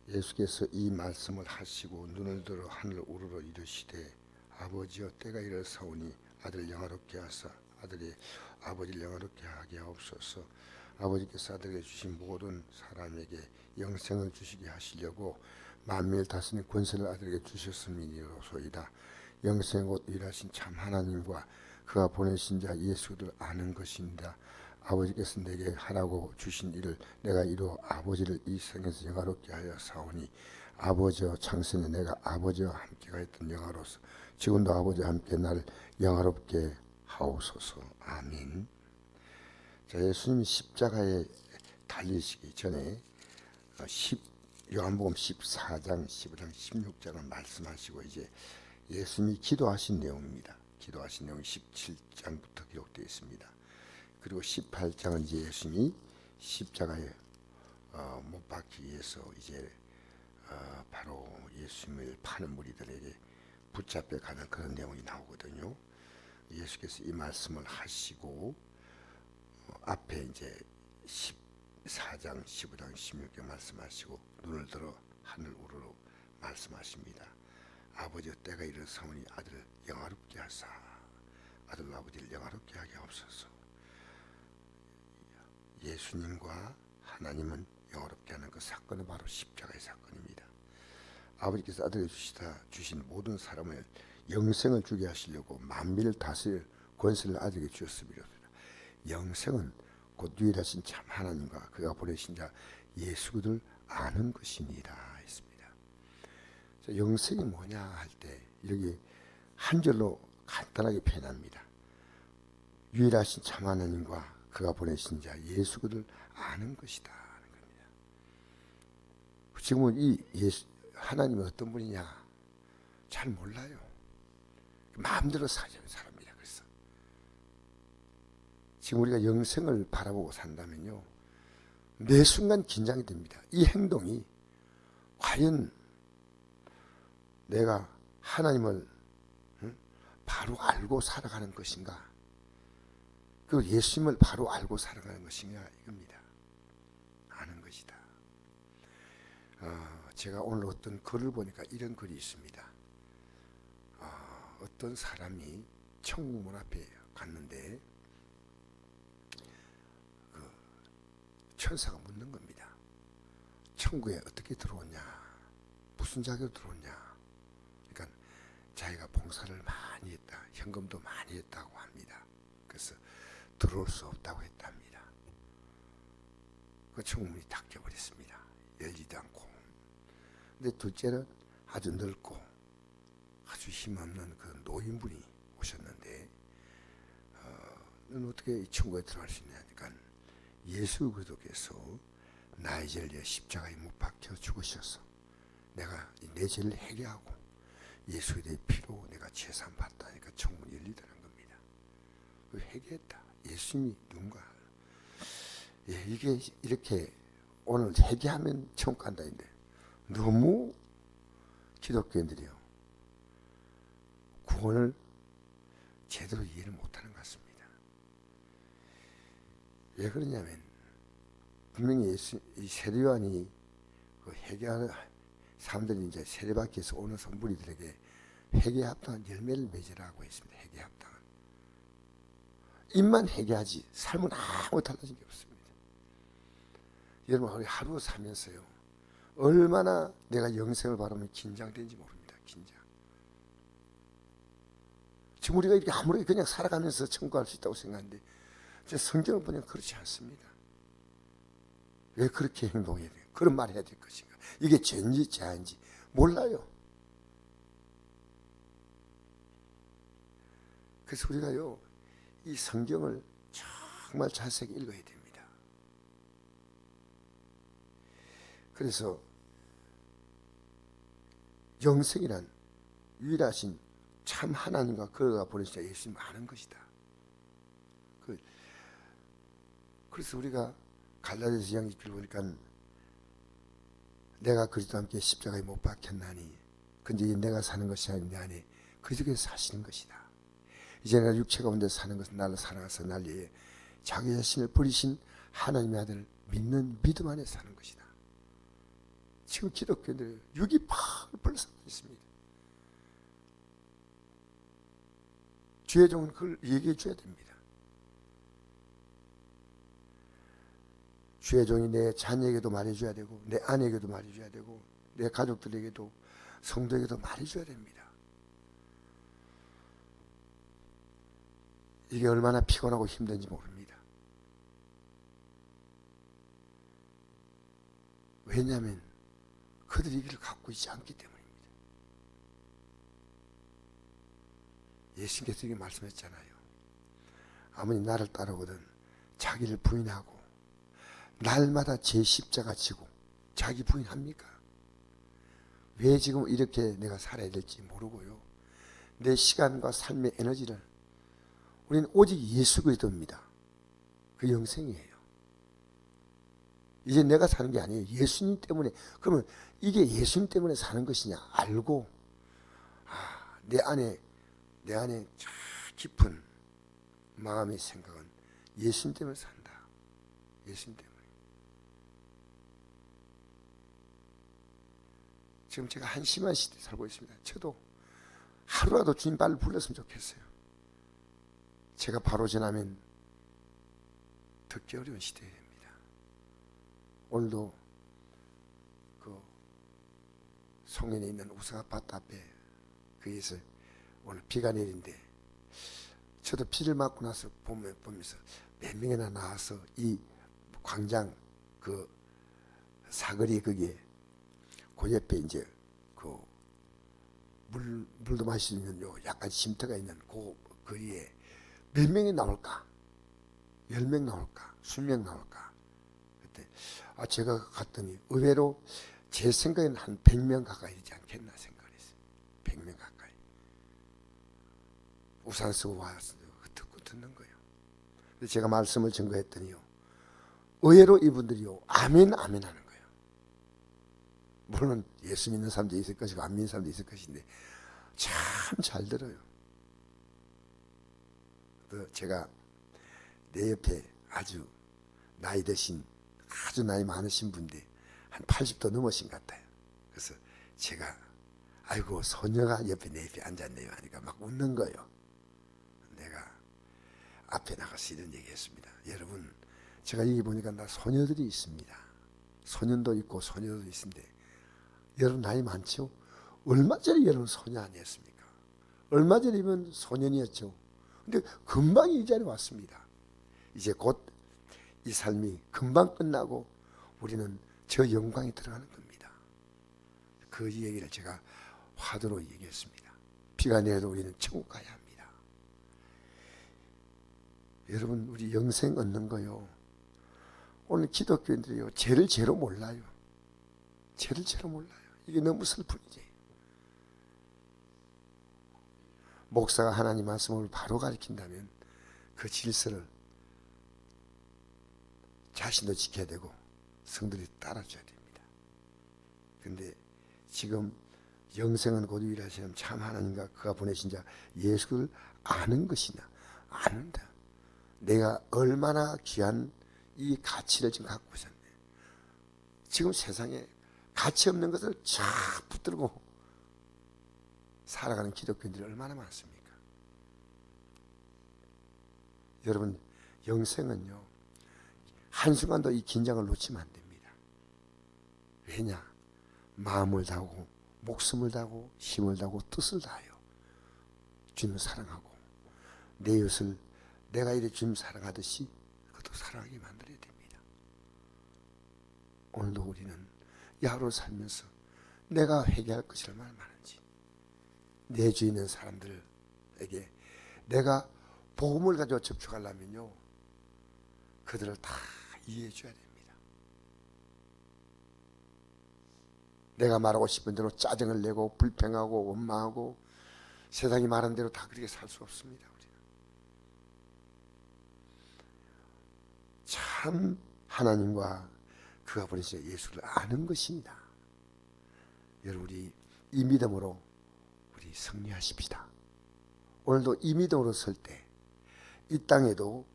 예수께서 이 말씀을 하시고 눈을 들어 하늘 우러러 이르시되 아버지여 때가 이르사오니 아들 영화롭게 하사 아들이 아버지를 영화롭게 하게 하옵소서. 아버지께서 아들에게 주신 모든 사람에게 영생을 주시게 하시려고 만민을 다스리는 권세를 아들에게 주셨음이니로소이다. 영생 곧 일하신 참 하나님과 그가 보내신 자 예수를 아는 것입니다. 아버지께서 내게 하라고 주신 일을 내가 이루어 아버지를 이 세상에서 영화롭게 하여 사오니 아버지와 창세에 내가 아버지와 함께가 있던 영화로서 지금도 아버지와 함께 나를 영화롭게 하옵소서. 아멘. 자, 예수님이 십자가에 달리시기 전에 요한복음 14장, 15장, 16장을 말씀하시고 이제 예수님이 기도하신 내용입니다. 기도하신 내용이 17장부터 기록되어 있습니다. 그리고 18장은 이제 예수님이 십자가에 못 박기 위해서 이제 바로 예수님을 파는 무리들에게 붙잡혀 가는 그런 내용이 나오거든요. 예수께서 이 말씀을 하시고 앞에 이제 14장, 15장, 16장 말씀하시고 눈을 들어 하늘 우러러 말씀하십니다. 아버지의 때가 이르사오니 아들을 영화롭게 하사 아들 아버지를 영화롭게 하게 하옵소서. 예수님과 하나님은 영화롭게 하는 그 사건은 바로 십자가의 사건입니다. 아버지께서 아들에게 주신 모든 사람을 영생을 주게 하시려고 만민을 다스릴 권세를 아들에게 주셨습니다. 영생은 곧 유일하신 참 하나님과 그가 보내신 자 예수를 아는 것이니라 했습니다. 영생이 뭐냐 할 때 여기 한 절로 간단하게 표현합니다. 유일하신 참 하나님과 그가 보내신 자 예수 그를 아는 것이다 하는 겁니다. 지금은 이 예수 하나님은 어떤 분이냐 잘 몰라요. 마음대로 사는 사람이라. 그래서 지금 우리가 영생을 바라보고 산다면요 매 순간 긴장이 됩니다. 이 행동이 과연 내가 하나님을 바로 알고 살아가는 것인가, 그 예수님을 바로 알고 살아가는 것인가, 이겁니다. 아는 것이다. 제가 오늘 어떤 글을 보니까 이런 글이 있습니다. 어떤 사람이 천국 문 앞에 갔는데 그 천사가 묻는 겁니다. 천국에 어떻게 들어오냐, 무슨 자격으로 들어오냐. 그러니까 자기가 봉사를 많이 했다, 현금도 많이 했다고 합니다. 그래서 들어올 수 없다고 했답니다. 그 천국문이 닫혀버렸습니다. 열리도 않고. 근데 둘째는 아주 넓고 아주 힘없는 그 노인분이 오셨는데 넌 어떻게 이 천국에 들어갈 수 있냐니까 예수 그리스도께서 나의 죄를 위해 십자가에 못 박혀 죽으셔서 내가 내 죄를 해결하고 예수에 대해 피로 내가 죄산 받다니까 천국문이 열리더라는 겁니다. 그 회개했다. 예수님이 누군가. 예, 이게 이렇게 오늘 회개하면 천국 간다는데 너무 기독교인들이요 구원을 제대로 이해를 못하는 것 같습니다. 왜 그러냐면 분명히 이 세례요한이 그 회개하는 사람들이 이제 세례받기 위해서 오는 성부리들에게 회개에 합당한 열매를 맺으라고 했습니다. 회개에 합당한. 입만 회개하지 삶은 아무 달라진 게 없습니다. 여러분 우리 하루 살면서요 얼마나 내가 영생을 바라면 긴장되는지 모릅니다. 긴장. 지금 우리가 이렇게 아무리 그냥 살아가면서 천국할 수 있다고 생각하는데 성경을 보면 그렇지 않습니다. 왜 그렇게 행동해야 돼요? 그런 말 해야 될 것인가? 이게 죄인지 죄인지 몰라요. 그래서 우리가요 이 성경을 정말 자세히 읽어야 됩니다. 그래서 영생이란 유일하신 참 하나님과 그가 보내신 예수님 아는 것이다. 그래서 우리가 갈라디아서 2장 6절 보니까 내가 그리스도와 함께 십자가에 못 박혔나니 근데 내가 사는 것이 아닌 내 안에 그리스도께서 사시는 것이다. 이제 내가 육체 가운데 사는 것은 나를 사랑하사 날 위해 자기 자신을 버리신 하나님의 아들을 믿는 믿음 안에 사는 것이다. 지금 기독교인들 육이 펄펄 솟아 있습니다. 주의 종은 그걸 얘기해 줘야 됩니다. 주의 종이 내 자녀에게도 말해줘야 되고, 내 아내에게도 말해줘야 되고, 내 가족들에게도, 성도에게도 말해줘야 됩니다. 이게 얼마나 피곤하고 힘든지 모릅니다. 왜냐하면 그들이 이 길을 갖고 있지 않기 때문입니다. 예수님께서 이렇게 말씀했잖아요. 아무니 나를 따르거든 자기를 부인하고 날마다 제 십자가 지고. 자기 부인합니까? 왜 지금 이렇게 내가 살아야 될지 모르고요. 내 시간과 삶의 에너지를 우리는 오직 예수 그리스도입니다. 그 영생이에요. 이제 내가 사는 게 아니에요. 예수님 때문에. 그러면 이게 예수님 때문에 사는 것이냐 알고, 내 안에 저 깊은 마음의 생각은 예수님 때문에 산다. 예수님 때문에. 지금 제가 한심한 시대에 살고 있습니다. 저도 하루라도 주님 발을 불렀으면 좋겠어요. 제가 바로 지나면 듣기 어려운 시대입니다. 오늘도 그 송년에 있는 우승아파트 앞에 거기에서 오늘 비가 내린데, 저도 비를 맞고 나서 보면서 몇 명이나 나와서 이 광장 그 사거리 거기에 그 옆에 이제 그 물도 마실 수 있는 요 약간 쉼터가 있는 그 거리에 몇 명이 나올까? 10명 나올까? 20명 나올까? 그때 제가 갔더니 의외로 제 생각에는 한 100명 가까이 되지 않겠나 생각을 했어요. 100명 가까이. 우산 쓰고 와서 듣고 듣는 거예요. 그래서 제가 말씀을 증거했더니요, 의외로 이분들이요 아멘 아멘 하는 거예요. 물론 예수 믿는 사람도 있을 것이고 안 믿는 사람도 있을 것인데 참 잘 들어요. 제가 내 옆에 아주 나이 드신, 아주 나이 많으신 분인데 한 80도 넘으신 것 같아요. 그래서 제가 아이고 소녀가 옆에 내 옆에 앉았네요 하니까 막 웃는 거예요. 내가 앞에 나가서 이런 얘기했습니다. 여러분, 제가 여기 보니까 나 소녀들이 있습니다. 소년도 있고 소녀도 있는데 여러분 나이 많죠? 얼마 전에 여러분 소녀 아니었습니까? 얼마 전이면 소년이었죠. 근데 금방 이 자리에 왔습니다. 이제 곧 이 삶이 금방 끝나고 우리는 저 영광에 들어가는 겁니다. 그 얘기를 제가 화두로 얘기했습니다. 비가 내려도 우리는 천국 가야 합니다. 여러분, 우리 영생 얻는 거요, 오늘 기독교인들이요 죄를 죄로 몰라요. 죄를 죄로 몰라요. 이게 너무 슬픈 일이에요. 목사가 하나님 말씀을 바로 가르친다면 그 질서를 자신도 지켜야 되고 성들이 따라줘야 됩니다. 근데 지금 영생은 곧 유일하시는 참 하나님과 그가 보내신 자 예수를 아는 것이냐, 아는다. 내가 얼마나 귀한 이 가치를 지금 갖고 있었네. 지금 세상에 가치 없는 것을 쫙 붙들고 살아가는 기독교인들이 얼마나 많습니까? 여러분, 영생은요 한순간도 이 긴장을 놓치면 안 됩니다. 왜냐? 마음을 다하고 목숨을 다하고 힘을 다하고 뜻을 다하여 주님을 사랑하고 내 이웃을 내가 이래 주님 사랑하듯이 그것도 사랑하게 만들어야 됩니다. 오늘도 우리는 이 하루 살면서 내가 회개할 것이 얼마나 많은지, 내 주위에 있는 사람들에게 내가 복음을 가지고 접촉하려면요 그들을 다 이해해 줘야 됩니다. 내가 말하고 싶은 대로 짜증을 내고 불평하고 원망하고 세상이 말한 대로 다 그렇게 살 수 없습니다. 우리는 참 하나님과 그가 보내신 예수를 아는 것입니다. 여러분, 우리 이 믿음으로 우리 승리하십시다. 오늘도 이 믿음으로 설 때 이 땅에도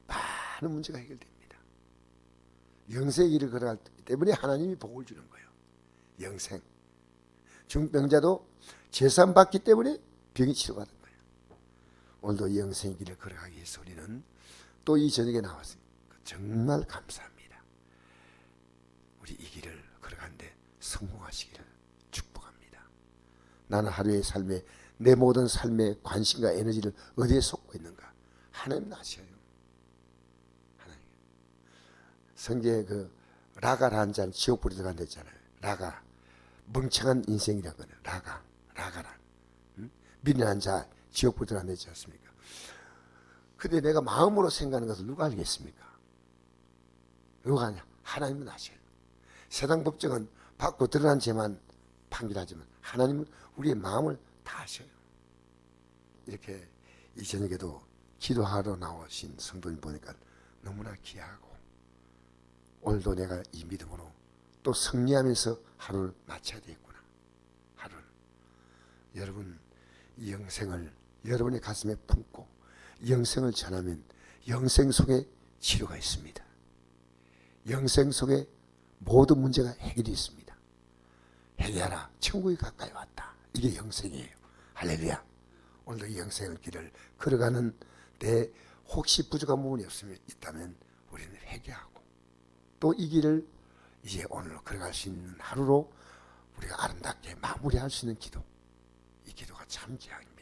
많은 문제가 해결됩니다. 영생의 길을 걸어갈 때문에 하나님이 복을 주는 거예요. 영생. 중병자도 제산 받기 때문에 병이 치료받은 거예요. 오늘도 영생의 길을 걸어가기 위해서 우리는 또 이 저녁에 나왔습니다. 정말 감사합니다. 우리 이 길을 걸어가는데 성공하시기를 축복합니다. 나는 하루의 삶에 내 모든 삶의 관심과 에너지를 어디에 쏟고 있는가? 하나님 아셔요. 하나님. 성경에 그 라가라는 자는 지옥불에 들어간다 했잖아요. 라가. 멍청한 인생이라는 거예요. 라가란. 미련한 자 지옥불에 들어간다 했지 않습니까? 근데 내가 마음으로 생각하는 것을 누가 알겠습니까? 누가 아냐? 하나님은 아셔요. 세상 법정은 받고 드러난 죄만 판결하지만 하나님은 우리의 마음을 다 아셔요. 이렇게 이 저녁에도 기도하러 나오신 성도님 보니까 너무나 귀하고 오늘도 내가 이 믿음으로 또 승리하면서 하루를 마쳐야 되겠구나. 하루를. 여러분 이 영생을 여러분의 가슴에 품고 영생을 전하면 영생 속에 치료가 있습니다. 영생 속에 모든 문제가 해결이 있습니다. 회개하라. 천국이 가까이 왔다. 이게 영생이에요. 할렐루야. 오늘도 이 영생의 길을 걸어가는 데 혹시 부족한 부분이 있다면 우리는 회개하고 또 이 길을 이제 오늘 걸어갈 수 있는 하루로 우리가 아름답게 마무리할 수 있는 기도. 이 기도가 참 귀합니다.